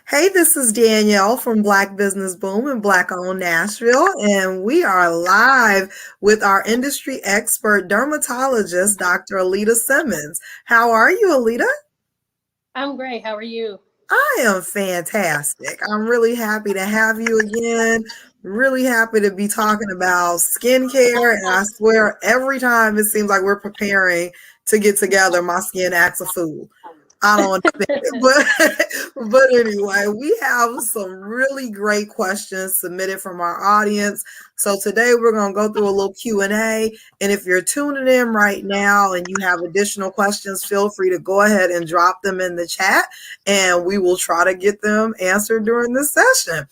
Hey, this is Danielle from Black Business Boom and Black Owned Nashville, and we are live with our industry expert dermatologist, Dr. Aleta Simmons. How are you, Aleta? I'm great. How are you? I am fantastic. I'm really happy to have you again. Really happy to be talking about skincare. And I swear, every time it seems like we're preparing to get together, my skin acts a fool. I don't understand it, but anyway, we have some really great questions submitted from our audience. So today we're going to go through a little Q&A, and if you're tuning in right now and you have additional questions, feel free to go ahead and drop them in the chat, and we will try to get them answered during this session.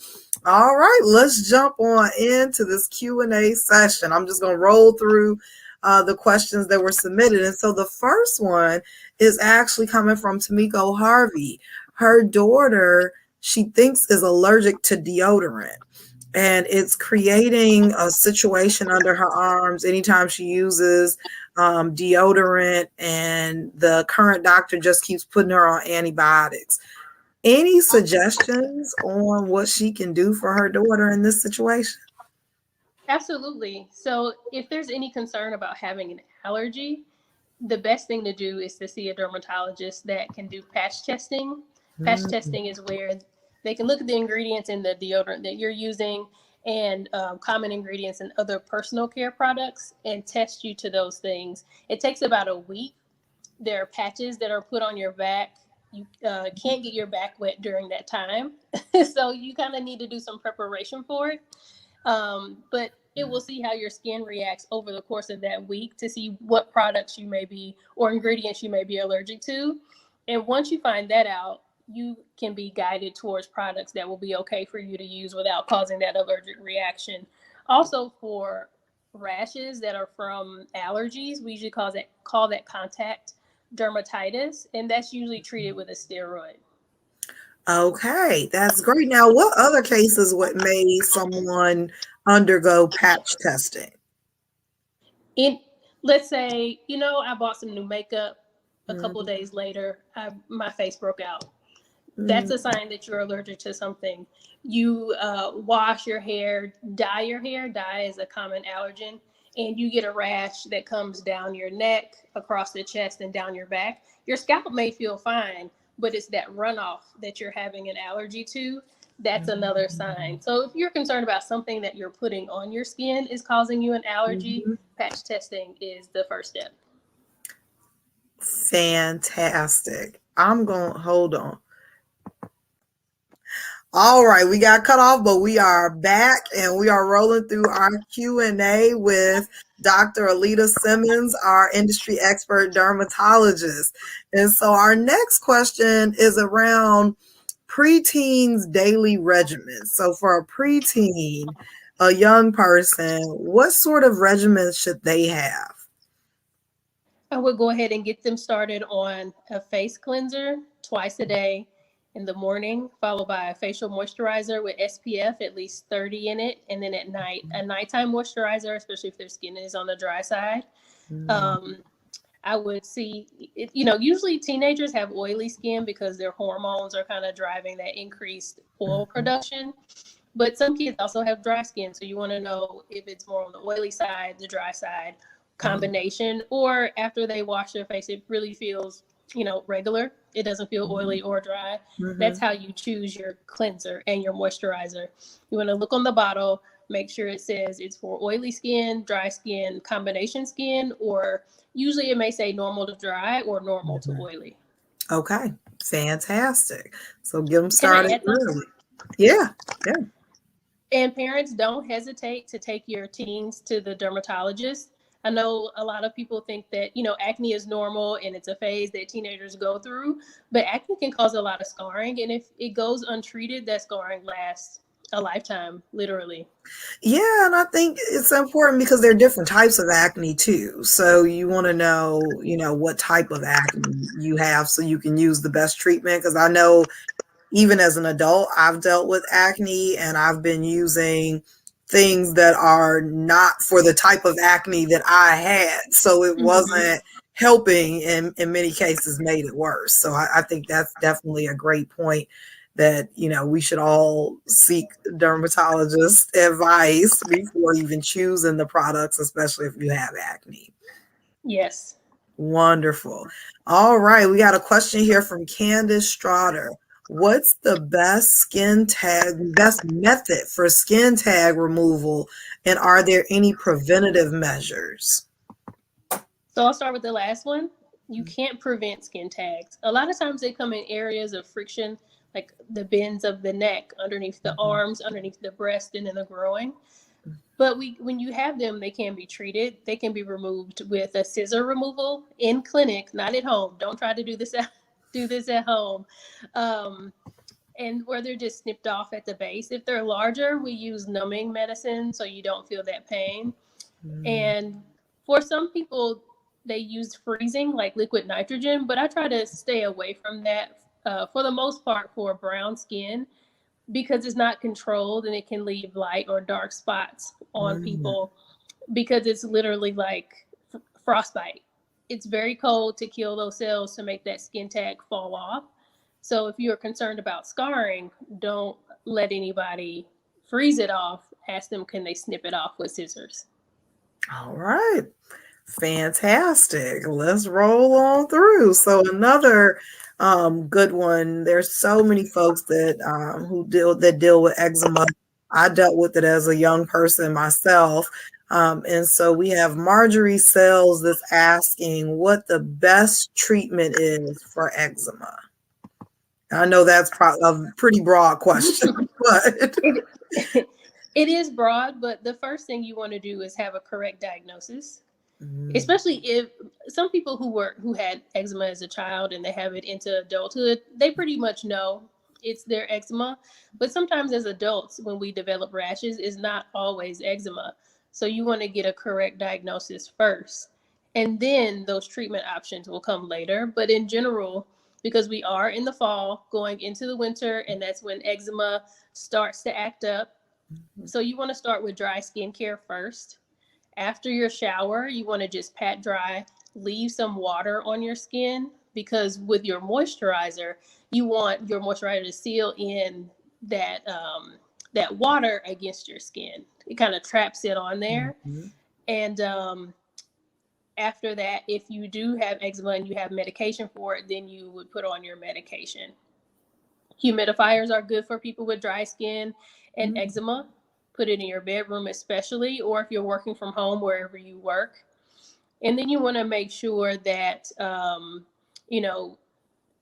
All right, let's jump on into this Q&A session. I'm just going to roll through the questions that were submitted. And so the first one is actually coming from Tamiko Harvey. Her daughter, she thinks, is allergic to deodorant. And it's creating a situation under her arms anytime she uses deodorant, and the current doctor just keeps putting her on antibiotics. Any suggestions on what she can do for her daughter in this situation? Absolutely. So, if there's any concern about having an allergy, the best thing to do is to see a dermatologist that can do patch testing. Patch Mm, testing is where they can look at the ingredients in the deodorant that you're using and common ingredients in other personal care products and test you to those things. It takes about a week. There are patches that are put on your back. You can't get your back wet during that time. So, you kind of need to do some preparation for it. But it will see how your skin reacts over the course of that week to see what products you may be or ingredients you may be allergic to. And once you find that out, you can be guided towards products that will be okay for you to use without causing that allergic reaction. Also, for rashes that are from allergies, we usually call that contact dermatitis, and that's usually treated with a steroid. okay, that's great. Now, what other cases would made someone undergo patch testing? In Let's say, I bought some new makeup. A couple of Mm, days later, my face broke out. That's mm, a sign that you're allergic to something. You wash your hair, dye your hair. Dye is a common allergen, and you get a rash that comes down your neck, across the chest, and down your back. Your scalp may feel fine, but it's that runoff that you're having an allergy to. That's another sign. So if you're concerned about something that you're putting on your skin is causing you an allergy, mhm. patch testing is the first step. Fantastic. I'm going to hold on. All right, we got cut off, but we are back and we are rolling through our Q&A with Dr. Aleta Simmons, our industry expert dermatologist. And so our next question is around preteens' daily regimen. So for a preteen, a young person, what sort of regimen should they have? I would go ahead and get them started on a face cleanser twice a day in the morning, followed by a facial moisturizer with SPF at least 30 in it. And then at night, a nighttime moisturizer, especially if their skin is on the dry side. Mm, Um, I would see, usually teenagers have oily skin because their hormones are kind of driving that increased oil mhm, production. But some kids also have dry skin, so you want to know if it's more on the oily side, the dry side, mhm, combination, or after they wash their face, it really feels, regular. It doesn't feel mhm, oily or dry. That's mhm. how you choose your cleanser and your moisturizer. You want to look on the bottle, make sure it says it's for oily skin, dry skin, combination skin, or usually it may say normal to dry or normal to Mhm. oily. Okay, fantastic. So get them Can I started add something? early. Yeah, yeah. And parents, don't hesitate to take your teens to the dermatologist. I know a lot of people think that, acne is normal and it's a phase that teenagers go through, but acne can cause a lot of scarring. And if it goes untreated, that scarring lasts a lifetime, literally. Yeah, and I think it's important because there are different types of acne too. So you want to know, what type of acne you have so you can use the best treatment. Because I know even as an adult, I've dealt with acne and I've been using things that are not for the type of acne that I had. So it Mm-hmm. wasn't helping, and in many cases made it worse. So I think that's definitely a great point that, we should all seek dermatologist advice before even choosing the products, especially if you have acne. Yes. Wonderful. All right. We got a question here from Candace Strotter. What's the best method for skin tag removal? And are there any preventative measures? So I'll start with the last one. You can't prevent skin tags. A lot of times they come in areas of friction, like the bends of the neck, underneath the arms, underneath the breast, and in the groin. But when you have them, they can be treated. They can be removed with a scissor removal in clinic, not at home. Don't try to do this at home. And where they're just snipped off at the base. If they're larger, we use numbing medicine so you don't feel that pain. And for some people, they use freezing, like liquid nitrogen, but I try to stay away from that for the most part for brown skin, because it's not controlled and it can leave light or dark spots on people, because it's literally like frostbite. It's very cold to kill those cells to make that skin tag fall off. So if you're concerned about scarring, don't let anybody freeze it off. Ask them, can they snip it off with scissors? All right. Fantastic. Let's roll on through. So another good one. There's so many folks that deal with eczema. I dealt with it as a young person myself. And so we have Marjorie Sells that's asking what the best treatment is for eczema. I know that's probably a pretty broad question, but it is broad, but the first thing you want to do is have a correct diagnosis. Especially if some people who had eczema as a child and they have it into adulthood, they pretty much know it's their eczema. But sometimes as adults, when we develop rashes, it's not always eczema. So you want to get a correct diagnosis first, and then those treatment options will come later. But in general, because we are in the fall going into the winter, and that's when eczema starts to act up. So you want to start with dry skincare first. After your shower, you want to just pat dry, leave some water on your skin, because with your moisturizer, you want your moisturizer to seal in that that water against your skin. It kind of traps it on there. And after that, if you do have eczema and you have medication for it, then you would put on your medication. Humidifiers are good for people with dry skin and eczema. Put it in your bedroom especially, or if you're working from home, wherever you work. And then you want to make sure that,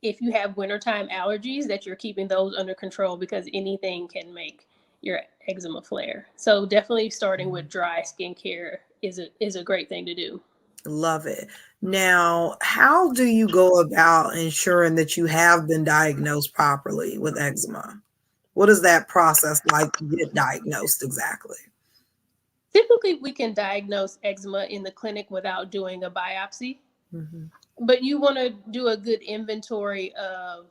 if you have wintertime allergies, that you're keeping those under control, because anything can make your eczema flare. So definitely starting with dry skincare is a great thing to do. Love it. Now, how do you go about ensuring that you have been diagnosed properly with eczema? What is that process like to get diagnosed exactly? Typically, we can diagnose eczema in the clinic without doing a biopsy, but you want to do a good inventory of,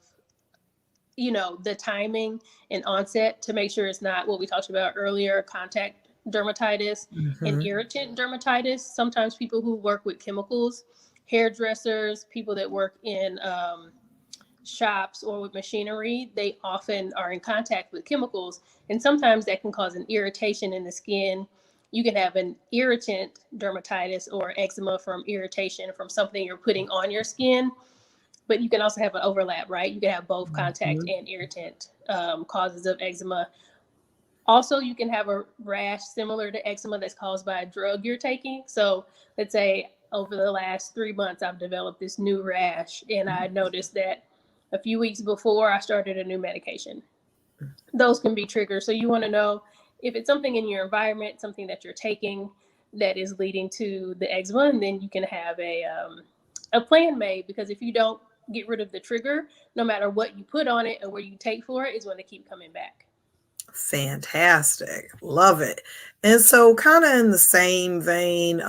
the timing and onset to make sure it's not what we talked about earlier, contact dermatitis and irritant dermatitis. Sometimes people who work with chemicals, hairdressers, people that work in shops or with machinery, they often are in contact with chemicals, and sometimes that can cause an irritation in the skin. You can have an irritant dermatitis or eczema from irritation from something you're putting on your skin, but you can also have an overlap, right? You can have both contact and irritant causes of eczema. Also, you can have a rash similar to eczema that's caused by a drug you're taking. So let's say over the last 3 months, I've developed this new rash, and I noticed that a few weeks before I started a new medication. Those can be triggers. So you want to know if it's something in your environment, something that you're taking that is leading to the eczema, and then you can have a plan made, because if you don't get rid of the trigger, no matter what you put on it or what you take for it, it's going to keep coming back. Fantastic. Love it. And so kind of in the same vein,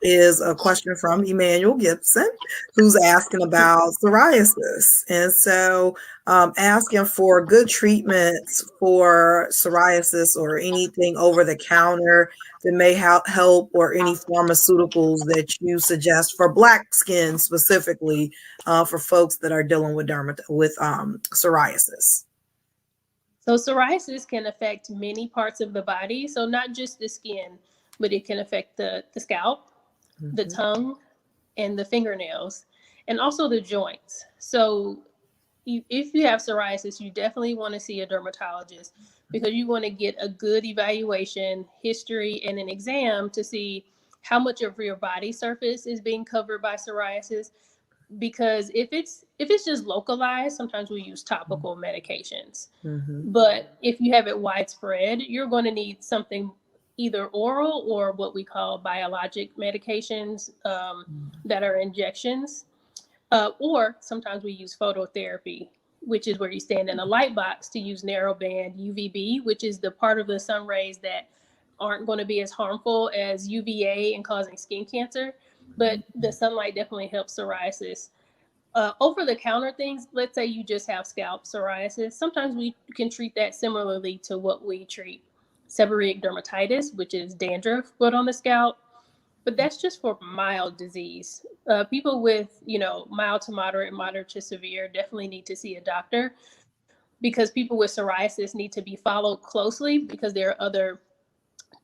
is a question from Emmanuel Gibson, who's asking about psoriasis. And so asking for good treatments for psoriasis or anything over the counter that may help, or any pharmaceuticals that you suggest for Black skin specifically, for folks that are dealing with psoriasis. So psoriasis can affect many parts of the body. So not just the skin, but it can affect the scalp, the tongue, and the fingernails, and also the joints. So if you have psoriasis, you definitely want to see a dermatologist, because you want to get a good evaluation, history, and an exam to see how much of your body surface is being covered by psoriasis. Because if it's just localized, sometimes we use topical medications. But if you have it widespread, you're going to need something either oral or what we call biologic medications, that are injections. Or sometimes we use phototherapy, which is where you stand in a light box to use narrowband UVB, which is the part of the sun rays that aren't going to be as harmful as UVA and causing skin cancer. But the sunlight definitely helps psoriasis. Over the counter things, let's say you just have scalp psoriasis. Sometimes we can treat that similarly to what we treat seborrheic dermatitis, which is dandruff but on the scalp. But that's just for mild disease. People with, mild to moderate, moderate to severe definitely need to see a doctor, because people with psoriasis need to be followed closely, because there are other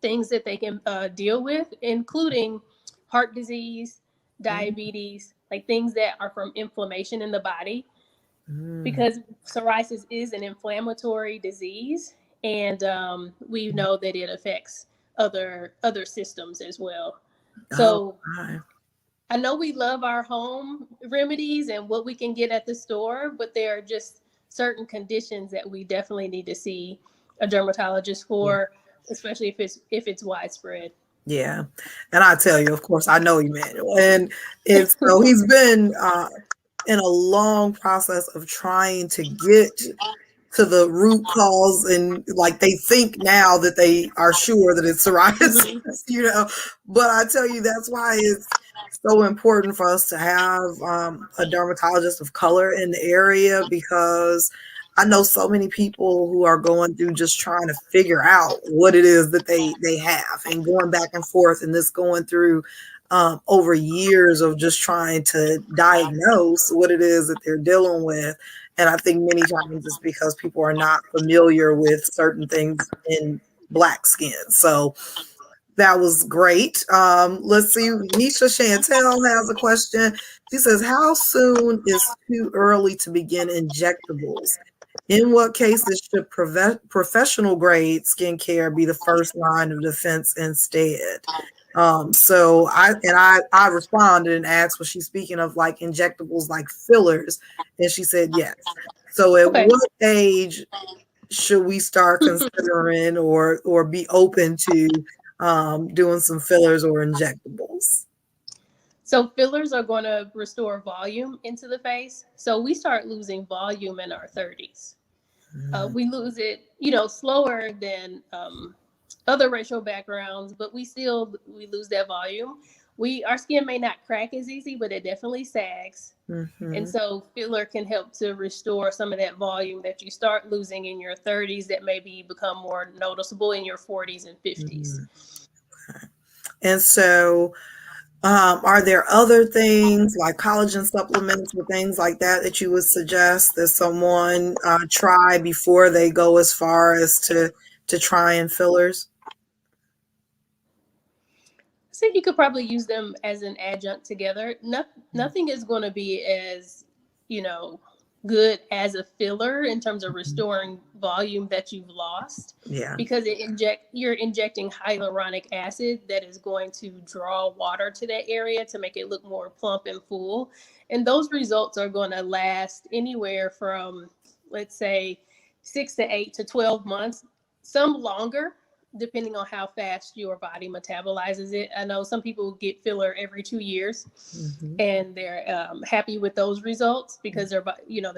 things that they can deal with, including heart disease, diabetes, like things that are from inflammation in the body, because psoriasis is an inflammatory disease, and we know that it affects other systems as well. So I know we love our home remedies and what we can get at the store, but there are just certain conditions that we definitely need to see a dermatologist for, especially if it's widespread. Yeah. And I tell you, of course, I know Emmanuel. And so he's been in a long process of trying to get to the root cause, and like they think now that they are sure that it's psoriasis, but I tell you, that's why it's so important for us to have a dermatologist of color in the area, because I know so many people who are going through just trying to figure out what it is that they have, and going back and forth, and this going through over years of just trying to diagnose what it is that they're dealing with. And I think many times it's because people are not familiar with certain things in Black skin. So that was great. Let's see. Nisha Chantel has a question. She says, how soon is too early to begin injectables? In what cases should professional grade skincare be the first line of defense instead? So I responded and asked, was she speaking of like injectables like fillers? And she said yes. So at what age should we start considering or be open to doing some fillers or injectables? So fillers are going to restore volume into the face. So we start losing volume in our 30s. We lose it, slower than other racial backgrounds, but we lose that volume. Our skin may not crack as easy, but it definitely sags. And so filler can help to restore some of that volume that you start losing in your 30s that maybe become more noticeable in your 40s and 50s. Okay. And so are there other things like collagen supplements or things like that you would suggest that someone try before they go as far as to trying fillers? I think you could probably use them as an adjunct together. Nothing is going to be as, good as a filler in terms of restoring volume that you've lost. Yeah. Because you're injecting hyaluronic acid that is going to draw water to that area to make it look more plump and full. And those results are going to last anywhere from, let's say, 6 to 8 to 12 months, some longer, depending on how fast your body metabolizes it. I know some people get filler every 2 years, and they're happy with those results because their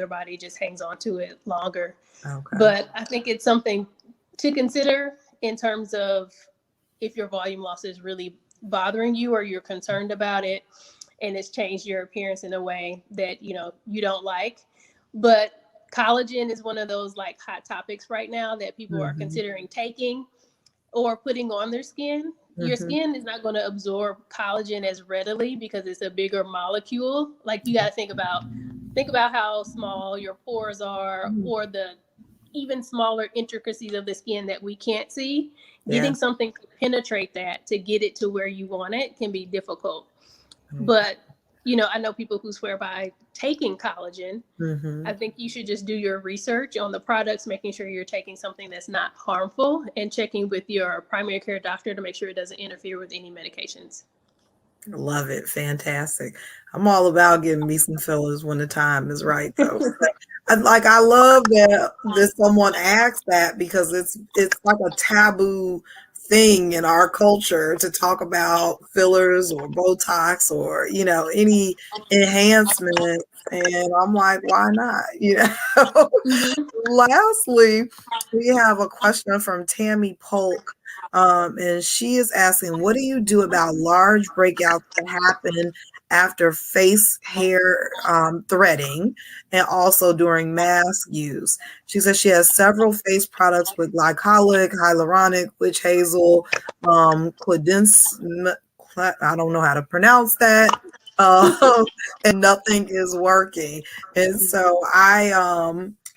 body just hangs on to it longer. Okay. But I think it's something to consider in terms of if your volume loss is really bothering you or you're concerned about it and it's changed your appearance in a way that, you know, you don't like. But collagen is one of those like hot topics right now that people are considering taking or putting on their skin. Your skin is not going to absorb collagen as readily because it's a bigger molecule. Like you got to think about how small your pores are, or the even smaller intricacies of the skin that we can't see. Getting something to penetrate that to get it to where you want it can be difficult. But, you know, I know people who swear by taking collagen. I think you should just do your research on the products, making sure you're taking something that's not harmful, and checking with your primary care doctor to make sure it doesn't interfere with any medications. Love it. Fantastic. I'm all about getting me some fillers when the time is right, though. I love that someone asked that, because it's like a taboo thing in our culture to talk about fillers or Botox or, you know, any enhancement. And I'm like, why not? You know. Lastly, we have a question from Tammy Polk. And she is asking, what do you do about large breakouts that happen after face hair threading and also during mask use? She says she has several face products with glycolic, hyaluronic, witch hazel, cledens, I don't know how to pronounce that, and nothing is working. And so I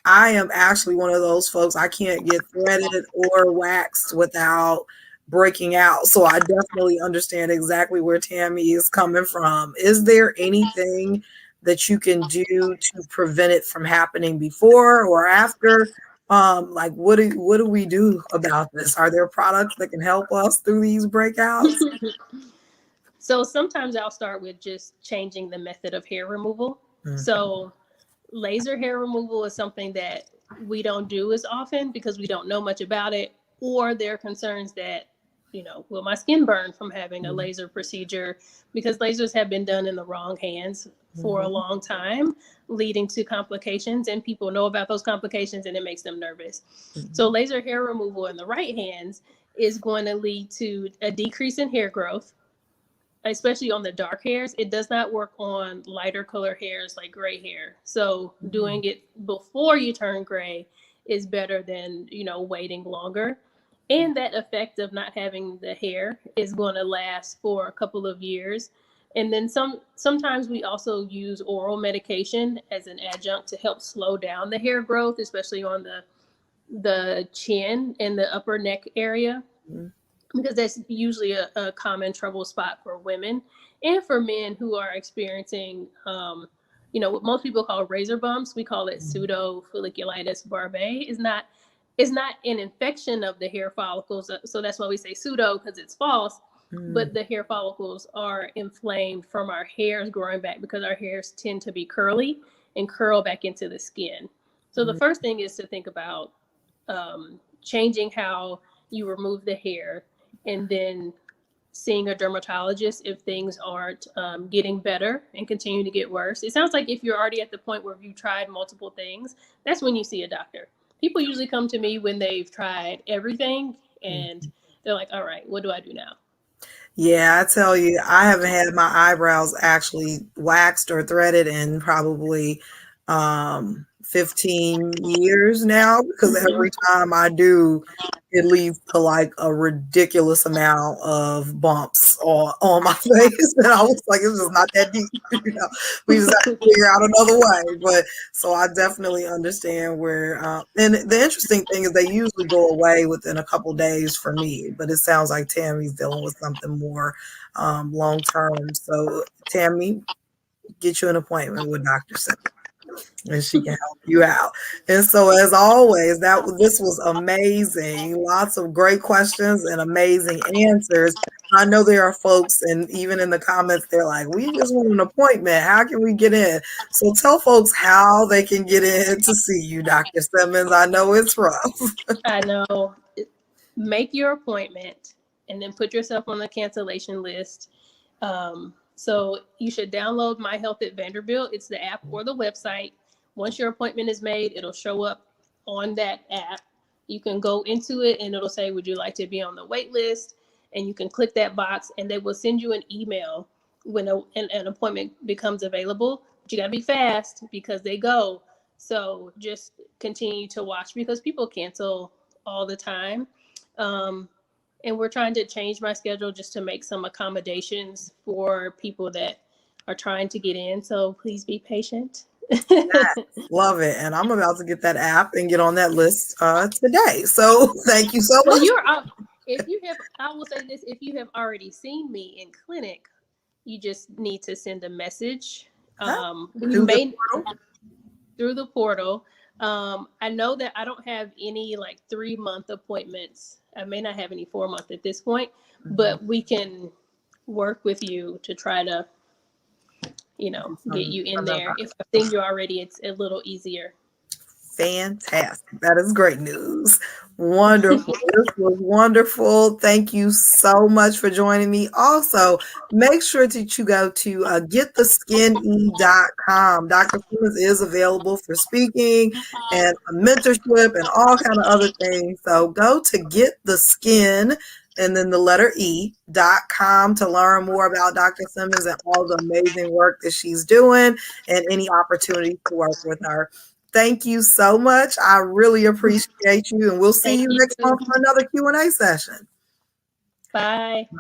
am actually one of those folks. I can't get threaded or waxed without breaking out. So I definitely understand exactly where Tammy is coming from. Is there anything that you can do to prevent it from happening before or after? Like what do we do about this? Are there products that can help us through these breakouts? So sometimes I'll start with just changing the method of hair removal. So laser hair removal is something that we don't do as often because we don't know much about it, or there are concerns that, you know, will my skin burn from having a laser procedure, because lasers have been done in the wrong hands for a long time, leading to complications, and people know about those complications and it makes them nervous. So laser hair removal in the right hands is going to lead to a decrease in hair growth, especially on the dark hairs. It does not work on lighter color hairs like gray hair. So doing it before you turn gray is better than, you know, waiting longer. And that effect of not having the hair is going to last for a couple of years. And then sometimes we also use oral medication as an adjunct to help slow down the hair growth, especially on the chin and the upper neck area, because that's usually a common trouble spot for women and for men who are experiencing, you know, what most people call razor bumps. We call it pseudo folliculitis barbae. It's not an infection of the hair follicles. So that's why we say pseudo, because it's false. But the hair follicles are inflamed from our hairs growing back, because our hairs tend to be curly and curl back into the skin. So the first thing is to think about changing how you remove the hair, and then seeing a dermatologist if things aren't getting better and continue to get worse. It sounds like if you're already at the point where you've tried multiple things, that's when you see a doctor. People usually come to me when they've tried everything and they're like, all right, what do I do now? Yeah, I tell you, I haven't had my eyebrows actually waxed or threaded in probably 15 years now, because every time I do, it leads to like a ridiculous amount of bumps on my face. And I was like, it's just not that deep, you know. We just have to figure out another way. But so I definitely understand where, and the interesting thing is they usually go away within a couple days for me, but it sounds like Tammy's dealing with something more long term. So Tammy, get you an appointment with Dr. Simmons, and she can help you out. And so, as always, this was amazing. Lots of great questions and amazing answers. I know there are folks, and even in the comments, they're like, we just want an appointment. How can we get in? So tell folks how they can get in to see you, Dr. Simmons. I know it's rough. I know. Make your appointment and then put yourself on the cancellation list. So you should download My Health at Vanderbilt. It's the app or the website. Once your appointment is made, it'll show up on that app. You can go into it and it'll say, would you like to be on the wait list? and you can click that box, and they will send you an email when an appointment becomes available. But you got to be fast because they go. So just continue to watch because people cancel all the time. And we're trying to change my schedule just to make some accommodations for people that are trying to get in. So please be patient. Yes, love it. And I'm about to get that app and get on that list today. So thank you so Well, much. you're up. If you have, I will say this: if you have already seen me in clinic, you just need to send a message. You may through the portal. I know that I don't have any like 3-month appointments. I may not have any 4-month at this point, but we can work with you to try to, get you in there. If I've seen you already, it's a little easier. Fantastic. That is great news. Wonderful. This was wonderful. Thank you so much for joining me. Also, make sure that you go to gettheskine.com. Dr. Simmons is available for speaking and mentorship and all kind of other things. So go to gettheskin and then the letter E.com to learn more about Dr. Simmons and all the amazing work that she's doing and any opportunities to work with her. Thank you so much. I really appreciate you, and we'll see you next month for another Q&A session. Bye. Bye.